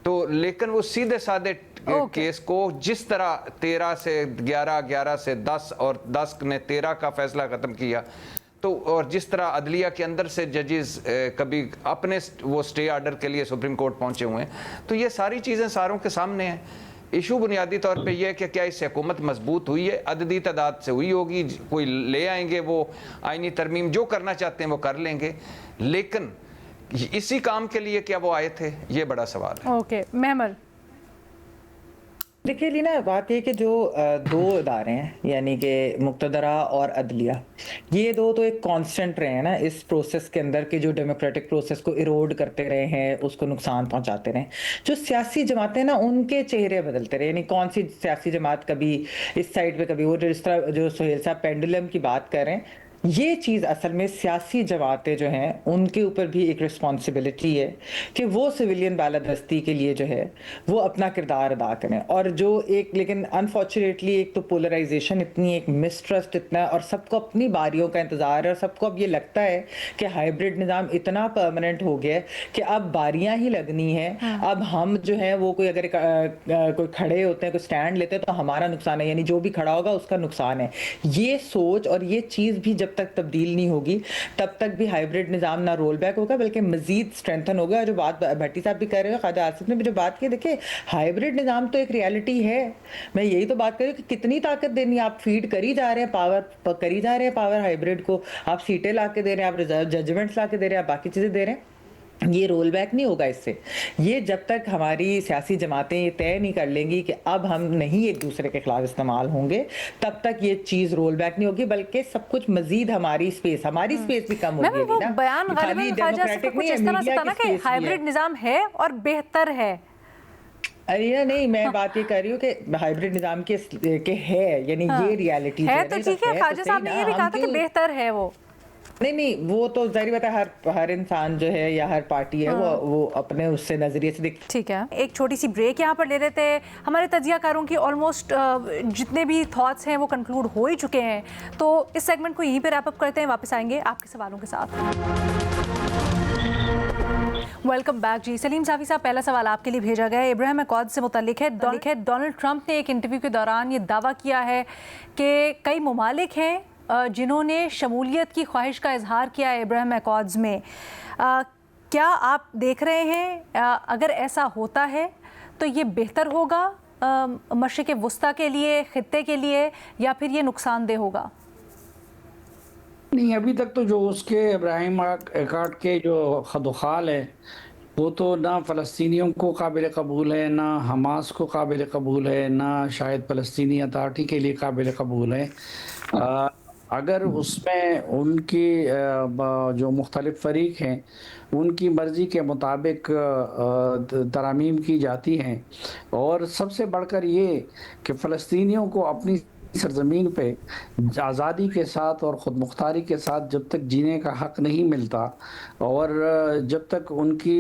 Speaker 3: तो लेकिन वो सीधे सादे केस को जिस तरह 13 से 11, 11 से 10 और 10 ने 13 का फैसला ख़त्म किया, तो और जिस तरह अदलिया के अंदर से जजेस कभी अपने वो स्टे ऑर्डर के लिए सुप्रीम कोर्ट पहुंचे हुए हैं, तो ये सारी चीज़ें सारों के सामने हैं। इशू बुनियादी तौर पे ये है कि क्या इससे हुकूमत मजबूत हुई है, अददी तादाद से हुई होगी, कोई ले आएंगे वो आइनी तरमीम, जो करना चाहते हैं वो कर लेंगे, लेकिन इसी काम के लिए क्या वो आए थे, ये बड़ा सवाल है।
Speaker 1: ओके, महमल।
Speaker 4: देखिए लीना, बात ये कि जो दो इदारे हैं, यानी कि मुक्तदरा और अदलिया, ये दो तो एक कांस्टेंट रहे हैं ना इस प्रोसेस के अंदर के, जो डेमोक्रेटिक प्रोसेस को इरोड करते रहे हैं, उसको नुकसान पहुंचाते रहे। जो सियासी जमातें ना, उनके चेहरे बदलते रहे, यानी कौन सी सियासी जमात कभी इस साइड पे, कभी वो, जिस तरह जो सुहेल साहब पेंडुलम की बात कर रहे हैं, ये चीज़ असल में सियासी जमातें जो हैं उनके ऊपर भी एक रिस्पॉन्सिबिलिटी है कि वो सिविलियन बालादस्ती के लिए जो है वो अपना किरदार अदा करें। और जो एक, लेकिन अनफॉर्चुनेटली एक तो पोलराइजेशन इतनी, एक मिसट्रस्ट इतना, और सबको अपनी बारियों का इंतज़ार है, और सबको अब ये लगता है कि हाइब्रिड निज़ाम इतना परमानेंट हो गया है कि अब बारियाँ ही लगनी है। अब हम जो है वो कोई अगर कोई खड़े होते हैं, कोई स्टैंड लेते हैं तो हमारा नुकसान है, यानी जो भी खड़ा होगा उसका नुकसान है। ये सोच और ये चीज़ भी जब तक तब्दील नहीं होगी तब तक भी हाइब्रिड निज़ाम ना रोल बैक होगा बल्कि मजीद स्ट्रेंथन होगा। जो बात भट्टी साहब भी कर रहे हो, ख्वाजा आसिफ ने भी जो बात की, देखिए हाइब्रिड निज़ाम तो एक रियलिटी है। मैं यही तो बात कर रही हूँ कि कितनी ताकत देनी, आप फीड करी जा रहे हैं, पावर करी जा रहे हैं, पावर हाइब्रिड को आप सीटें ला के दे रहे हैं, आप रिजर्व जजमेंट्स ला के दे रहे हैं, आप बाकी चीज़ें दे रहे हैं। ये रोल बैक नहीं होगा इससे। ये जब तक हमारी सियासी जमातें ये तय नहीं कर लेंगी कि अब हम नहीं एक दूसरे के खिलाफ इस्तेमाल होंगे, तब तक ये चीज़ रोल बैक नहीं होगी, बल्कि सब कुछ मजीद हमारी स्पेस भी कम होगी।
Speaker 1: वो बयान गालिबन ख्वाजा आसिफ कुछ इस तरह से था ना कि हाइब्रिड निज़ाम है और बेहतर है।
Speaker 4: अरे नहीं, मैं बात ये कर रही हूँ कि हाइब्रिड निज़ाम के है, यानी ये रियलिटी
Speaker 1: है। तो ठीक है, ख्वाजा साहब ने ये भी कहा था कि बेहतर है वो।
Speaker 4: नहीं, वो तो जाहिर बात है, हर इंसान जो है या हर पार्टी है वो अपने उससे नजरिए से देख।
Speaker 1: ठीक है, एक छोटी सी ब्रेक यहाँ पर ले लेते हैं। हमारे तजियाकारों की ऑलमोस्ट जितने भी थॉट्स हैं वो कंक्लूड हो ही चुके हैं, तो इस सेगमेंट को यहीं पे रैप अप करते हैं। वापस आएंगे आपके सवालों के साथ। वेलकम बैक जी। सलीम साफी साहब, पहला सवाल आपके लिए भेजा गया है, इब्राहिम अकॉद से मुताल्लिक है। डोनाल्ड ट्रंप ने एक इंटरव्यू के दौरान ये दावा किया है कि कई ममालिक हैं जिन्होंने शमूलियत की ख्वाहिश का इजहार किया इब्राहिम एकॉर्ड्स में, क्या आप देख रहे हैं अगर ऐसा होता है तो ये बेहतर होगा मशरिक़ वस्ता के लिए, ख़ित्ते के लिए, या फिर ये नुकसानदेह होगा?
Speaker 5: नहीं, अभी तक तो जो उसके इब्राहिम एकॉर्ड के जो खदोखाल है वो तो ना फ़लस्तीनियों को काबिल कबूल है, ना हमास को काबिल कबूल है, ना शायद फ़लस्तीनी अथॉरिटी के लिए काबिल कबूल है। अगर उसमें उनकी जो मुख्तलिफ फ़रीक हैं उनकी मर्ज़ी के मुताबिक तरामीम की जाती हैं, और सबसे बढ़कर ये कि फ़लस्तीनियों को अपनी सरज़मीन पे आज़ादी के साथ और ख़ुद मुख्तारी के साथ जब तक जीने का हक़ नहीं मिलता और जब तक उनकी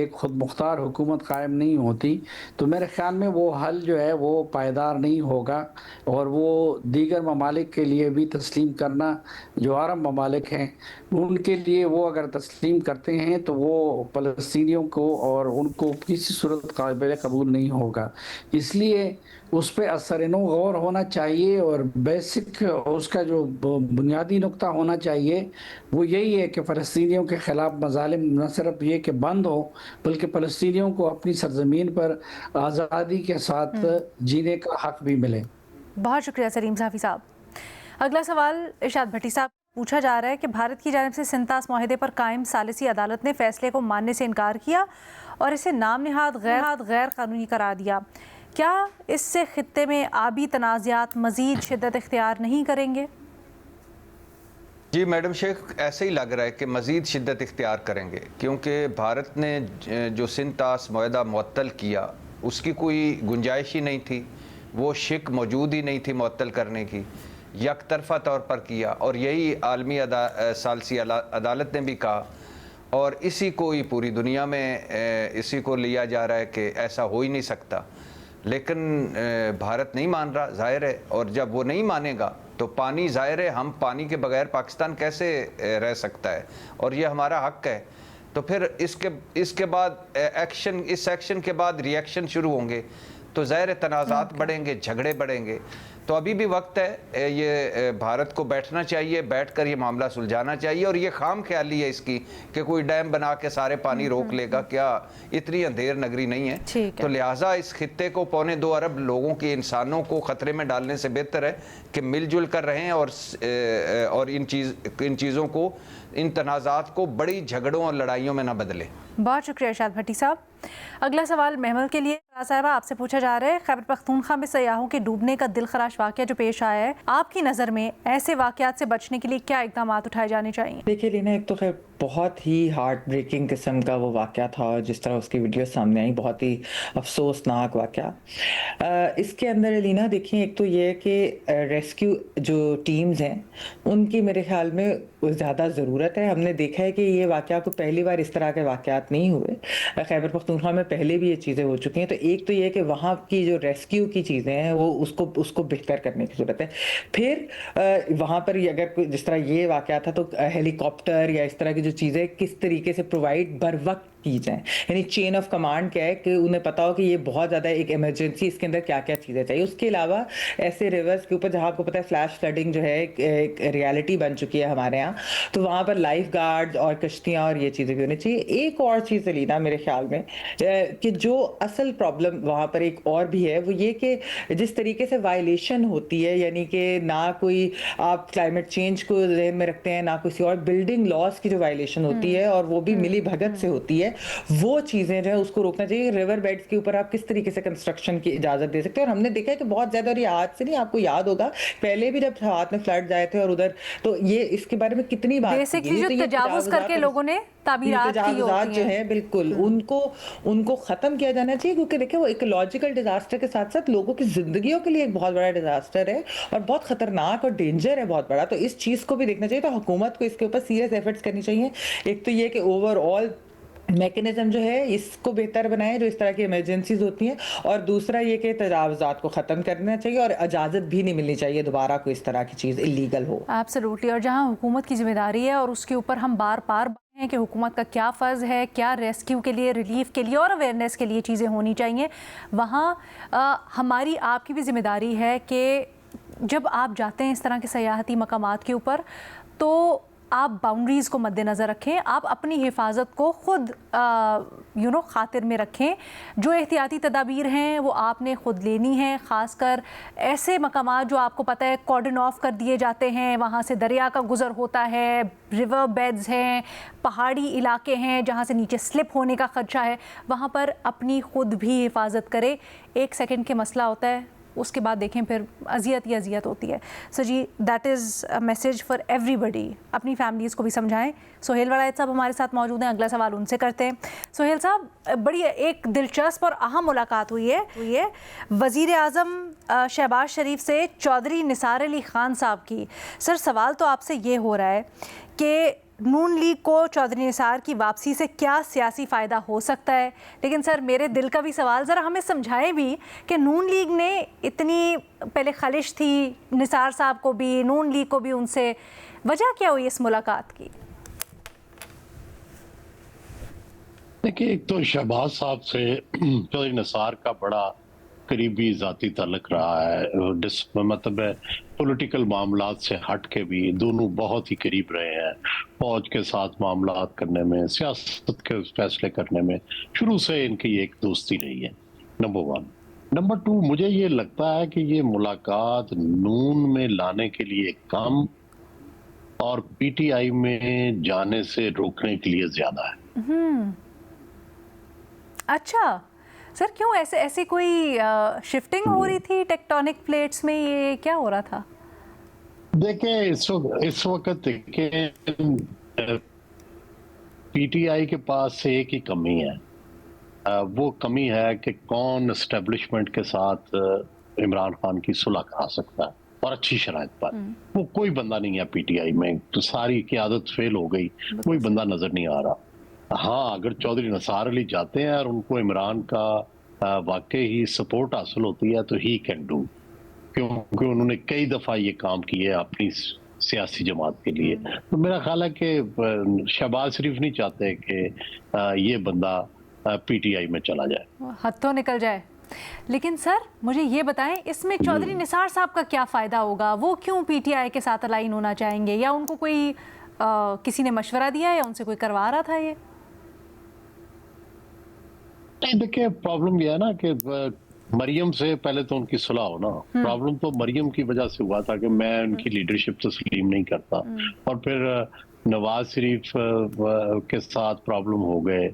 Speaker 5: एक ख़ुद मुख्तार हुकूमत कायम नहीं होती, तो मेरे ख़्याल में वो हल जो है वो पायदार नहीं होगा। और वो दीगर ममालिक के लिए भी तस्लीम करना, जो अरब ममालिक हैं उनके लिए वो अगर तस्लीम करते हैं तो वो फ़लस्तीनियों को और उनको किसी सूरत काबिल कबूल नहीं होगा। इसलिए उस पर असर-ए-नौ गौर होना चाहिए, और बेसिक उसका जो बुनियादी नुक्ता होना चाहिए वो यही है कि फ़लस्तीनियों के ख़िलाफ़ मज़ालिम न सिर्फ ये कि बंद हो, बल्कि फ़लस्तीनियों को अपनी सरज़मीन पर आज़ादी के साथ जीने का हक़ भी मिले।
Speaker 1: बहुत शुक्रिया सलीम साफ़ी साहब। अगला सवाल इरशाद भट्टी साहब पूछा जा रहा है कि भारत की जानिब से सिंतास माहिदे पर कायम सालिसी अदालत ने फ़ैसले को मानने से इनकार किया और इसे नाम नहाद गैर कानूनी करार दिया। क्या इससे खित्ते में आबी तनाज़ात मज़ीद शिद्दत इख्तियार नहीं करेंगे?
Speaker 3: जी मैडम शेख, ऐसे ही लग रहा है कि मज़ीद शिद्दत इख्तियार करेंगे, क्योंकि भारत ने जो सिंतास माहिदा मुअत्तल किया उसकी कोई गुंजाइश ही नहीं थी, वो शिक मौजूद ही नहीं थी मुअत्तल करने की, यकतरफ़ा तौर पर किया। और यही आलमी सालसी अदालत ने भी कहा, और इसी को ही पूरी दुनिया में इसी को लिया जा रहा है कि ऐसा हो ही नहीं सकता। लेकिन भारत नहीं मान रहा, जाहिर है, और जब वो नहीं मानेगा तो पानी, जाहिर है, हम पानी के बगैर पाकिस्तान कैसे रह सकता है, और ये हमारा हक़ है। तो फिर इसके बाद एक्शन, इस एक्शन के बाद रिएक्शन शुरू होंगे, तो ज़ाहिर तनाज़ात बढ़ेंगे, झगड़े बढ़ेंगे। तो अभी भी वक्त है, ये भारत को बैठना चाहिए, बैठकर ये मामला सुलझाना चाहिए। और ये खाम ख्याली है इसकी कि कोई डैम बना के सारे पानी रोक लेगा, क्या इतनी अंधेर नगरी नहीं है। तो लिहाजा इस खित्ते को 2.25 अरब लोगों के, इंसानों को ख़तरे में डालने से बेहतर है कि मिलजुल कर रहें और इन चीज़ों को, इन तनाज़ात को बड़ी झगड़ों और लड़ाइयों में ना बदले।
Speaker 1: बहुत शुक्रिया इरशाद भट्टी साहब। अगला सवाल महमल के लिए साहिबा आपसे पूछा जा रहा है, खैबर पख्तूनख्वा में सयाहों के डूबने का दिलखराश वाक़या जो पेश आया है, आपकी नज़र में ऐसे वाक़यात से बचने के लिए क्या इक़दाम उठाए जाने चाहिए?
Speaker 4: देखिए लीना, एक तो खैर बहुत ही हार्ट ब्रेकिंग किस्म का वो वाक़या था, और जिस तरह उसकी वीडियो सामने आई, बहुत ही अफसोसनाक वाक़या। इसके अंदर लीना देखिए, एक तो ये है कि रेस्क्यू जो टीम्स हैं उनकी मेरे ख्याल में ज़्यादा ज़रूरत है। हमने देखा है कि ये वाक़या को पहली बार इस तरह के वाक़यात नहीं हुए, खैबर पख्तूनख्वा में पहले भी ये चीज़ें हो चुकी हैं। तो एक तो ये है कि वहाँ की जो रेस्क्यू की चीज़ें हैं वो उसको बेहतर करने की ज़रूरत है। फिर वहाँ पर अगर जिस तरह ये वाक़या था तो हेलीकॉप्टर या इस तरह की जो चीज़ें किस तरीके से प्रोवाइड बर वक्त की जाए, यानी चेन ऑफ कमांड क्या है कि उन्हें पता हो कि ये बहुत ज़्यादा एक इमरजेंसी, इसके अंदर क्या क्या चीज़ें चाहिए। उसके अलावा ऐसे रिवर्स के ऊपर जहाँ आपको पता है फ्लैश फ्लडिंग जो है एक रियलिटी बन चुकी है हमारे यहाँ, तो वहाँ पर लाइफ गार्ड्स और कश्तियाँ और ये चीज़ें भी होनी चाहिए। एक और चीज़ लीना मेरे ख्याल में कि जो असल प्रॉब्लम वहाँ पर एक और भी है, वो ये कि जिस तरीके से वायलेशन होती है, यानी कि ना कोई आप क्लाइमेट चेंज को ज़हन में रखते हैं, ना किसी और बिल्डिंग लॉस की जो वायलेशन होती है, और वो भी मिली भगत से होती है, वो चीज़ें जो है उसको रोकना चाहिए। रिवर बेड्स के ऊपर आप किस तरीके से कंस्ट्रक्शन की इजाज़त दे सकते हैं। और हमने देखा है कि बहुत ज़्यादा, और ये आज से नहीं, आपको याद होगा पहले भी जब हाथ में फ्लड आए थे और उधर, तो ये इसके बारे में कितनी बात
Speaker 1: बेसिकली जो तजावुज करके लोगों ने तामीरात
Speaker 4: जो है बिल्कुल उनको ख़त्म किया जाना चाहिए, क्योंकि देखिए वो इकोलॉजिकल डिजास्टर के साथ साथ लोगों की जिंदगियों के लिए एक बहुत बड़ा डिजास्टर है और बहुत खतरनाक और डेंजर है बहुत बड़ा। तो इस चीज़ को भी देखना चाहिए। तो हुकूमत को इसके ऊपर सीरियस एफर्ट्स करनी चाहिए। एक तो ये कि ओवरऑल मैकेनिज्म जो है इसको बेहतर बनाए जो इस तरह की इमरजेंसीज होती हैं, और दूसरा ये कि तजावुज़ात को ख़त्म करना चाहिए और इजाज़त भी नहीं मिलनी चाहिए दोबारा कोई इस तरह की चीज़ इलीगल हो।
Speaker 1: एब्सोल्युटली। और जहां हुकूमत की जिम्मेदारी है और उसके ऊपर हम बार बार हैं कि हुकूमत का क्या फ़र्ज़ है, क्या रेस्क्यू के लिए, रिलीफ के लिए और अवेयरनेस के लिए चीज़ें होनी चाहिए, वहाँ हमारी आपकी भी जिम्मेदारी है कि जब आप जाते हैं इस तरह के सयाहती मकामात के ऊपर तो आप बाउंड्रीज़ को मद्देनज़र रखें, आप अपनी हिफाजत को ख़ुद खातिर में रखें। जो एहतियाती तदाबीर हैं वो आपने ख़ुद लेनी है, ख़ासकर ऐसे मकामात जो आपको पता है कॉर्डन ऑफ कर दिए जाते हैं, वहाँ से दरिया का गुज़र होता है, रिवर बेड्स हैं, पहाड़ी इलाके हैं जहाँ से नीचे स्लिप होने का ख़दशा है, वहाँ पर अपनी ख़ुद भी हिफाजत करें। 1 सेकंड के मसला होता है, उसके बाद देखें फिर अजियत ही अजियत होती है। सो जी, that is a message for everybody. अपनी फैमिलीज़ को भी समझाएं। सोहेल वड़ायत साहब हमारे साथ मौजूद हैं, अगला सवाल उनसे करते हैं। सोहेल साहब, बड़ी एक दिलचस्प और अहम मुलाकात हुई है वज़ीर आज़म शहबाज शरीफ से चौधरी निसार अली ख़ान साहब की। सर, सवाल तो आपसे ये हो रहा है कि नून लीग को चौधरी निसार की वापसी से क्या सियासी फ़ायदा हो सकता है, लेकिन सर मेरे दिल का भी सवाल, ज़रा हमें समझाएं भी कि नून लीग ने इतनी पहले खलिश थी निसार साहब को भी, नून लीग को भी, उनसे वजह क्या हुई इस मुलाकात की?
Speaker 2: देखिए, एक तो शहबाज साहब से चौधरी निसार का बड़ा करीबी ज़ाती ताल्लुक रहा है, मतलब पॉलिटिकल मामलात से हट के भी दोनों बहुत ही करीब रहे हैं। फौज के साथ मामलात करने में, सियासत के फैसले करने में शुरू से इनकी एक दोस्ती रही है, नंबर 1। नंबर 2, मुझे ये लगता है कि ये मुलाकात नून में लाने के लिए कम और पीटीआई में जाने से रोकने के लिए ज़्यादा है।
Speaker 1: अच्छा सर, क्यों ऐसे कोई शिफ्टिंग हो रही थी टेक्टोनिक प्लेट्स में, ये क्या हो रहा था?
Speaker 2: देखिए, इस वक्त पीटीआई के पास एक ही कमी है, वो कमी है कि कौन एस्टेब्लिशमेंट के साथ इमरान खान की सुलह करा सकता है और अच्छी शराइत पर। वो कोई बंदा नहीं है पीटीआई में, तो सारी क़यादत फेल हो गई, कोई बंदा नजर नहीं आ रहा। हाँ, अगर चौधरी निसार अली जाते हैं और उनको इमरान का वाकई ही सपोर्ट हासिल होती है तो ही कैन डू, क्योंकि उन्होंने कई दफ़ा ये काम किए अपनी सियासी जमात के लिए। तो मेरा ख्याल है कि शहबाज शरीफ नहीं चाहते कि ये बंदा पीटीआई में चला जाए,
Speaker 1: हथों निकल जाए। लेकिन सर मुझे ये बताएं, इसमें चौधरी निसार साहब का क्या फ़ायदा होगा? वो क्यों पीटीआई के साथ अलाइन होना चाहेंगे? या उनको कोई किसी ने मशवरा दिया या उनसे कोई करवा रहा था ये?
Speaker 2: नहीं, देखिए, प्रॉब्लम यह है ना कि मरियम से पहले तो उनकी सुलह हो ना। प्रॉब्लम तो मरियम की वजह से हुआ था कि मैं उनकी लीडरशिप तस्लीम नहीं करता, और फिर नवाज शरीफ के साथ प्रॉब्लम हो गए।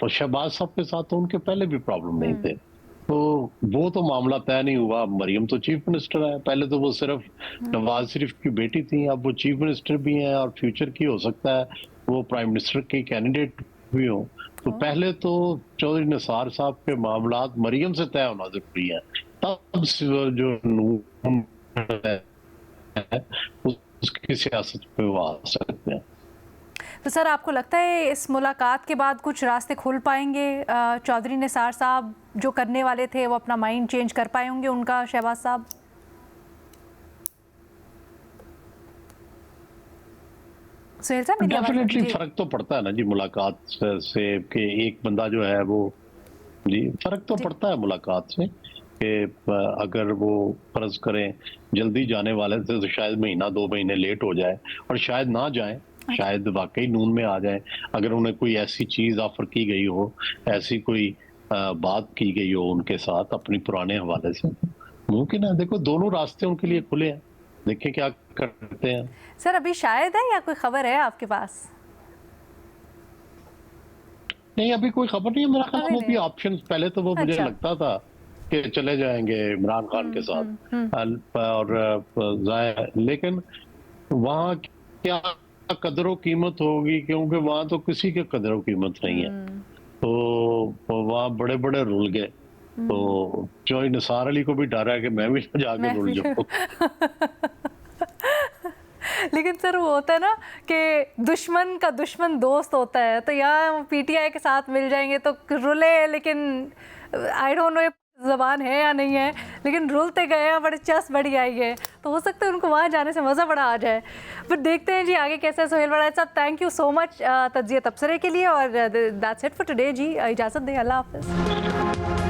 Speaker 2: शहबाज साहब के साथ तो उनके पहले भी प्रॉब्लम नहीं थे, तो वो तो मामला तय नहीं हुआ। मरियम तो चीफ मिनिस्टर है, पहले तो वो सिर्फ नवाज शरीफ की बेटी थी, अब वो चीफ मिनिस्टर भी हैं और फ्यूचर की हो सकता है वो प्राइम मिनिस्टर के कैंडिडेट भी हो। तो पहले तो चौधरी निसार साहब के मामलात मरियम से तय होना जरूरी है, तब जो नून है उसकी सियासत पे वो आ सकते हैं।
Speaker 1: तो सर आपको लगता है इस मुलाकात के बाद कुछ रास्ते खुल पाएंगे? चौधरी निसार साहब जो करने वाले थे वो अपना माइंड चेंज कर पाए होंगे उनका, शहबाज साहब?
Speaker 2: डेफिनेटली फर्क तो पड़ता है ना जी मुलाकात से, कि एक बंदा जो है वो जी फर्क तो पड़ता है मुलाकात से, कि अगर वो फर्ज करें जल्दी जाने वाले थे तो शायद महीना 2 महीने लेट हो जाए, और शायद ना जाए, शायद वाकई नून में आ जाए। अगर उन्हें कोई ऐसी चीज ऑफर की गई हो, ऐसी कोई बात की गई हो उनके साथ अपनी पुराने हवाले से, मुमकिन है। देखो, दोनों रास्ते उनके लिए खुले हैं, देखिए क्या करते हैं।
Speaker 1: सर अभी शायद है या कोई खबर है आपके पास?
Speaker 2: नहीं, अभी कोई खबर नहीं है। मेरा ख्याल वो भी ऑप्शन, पहले तो वो मुझे लगता था कि चले जाएंगे इमरान खान के साथ और लेकिन वहाँ क्या कदरों कीमत होगी, क्योंकि वहाँ तो किसी के कदरों कीमत नहीं है, तो वहाँ बड़े बड़े रुल गए। तो चौधरी निसार अली को भी डर है कि मैं भी जाके रुल जाऊँ।
Speaker 1: लेकिन सर वो होता है ना कि दुश्मन का दुश्मन दोस्त होता है, तो यहाँ पीटीआई के साथ मिल जाएंगे तो रुले, लेकिन आई डोंट नो ज़बान है या नहीं है, लेकिन रुलते गए हैं, बड़े चस बढ़ी आई है, तो हो सकता है उनको वहाँ जाने से मज़ा बड़ा आ जाए। फिर देखते हैं जी आगे कैसे। सोहेल वड़ायत साहब, थैंक यू सो मच तज्जिया तबसरे के लिए, और दैट्स इट फॉर टुडे जी। इजाज़त दें, अल्लाह हाफ़िज़।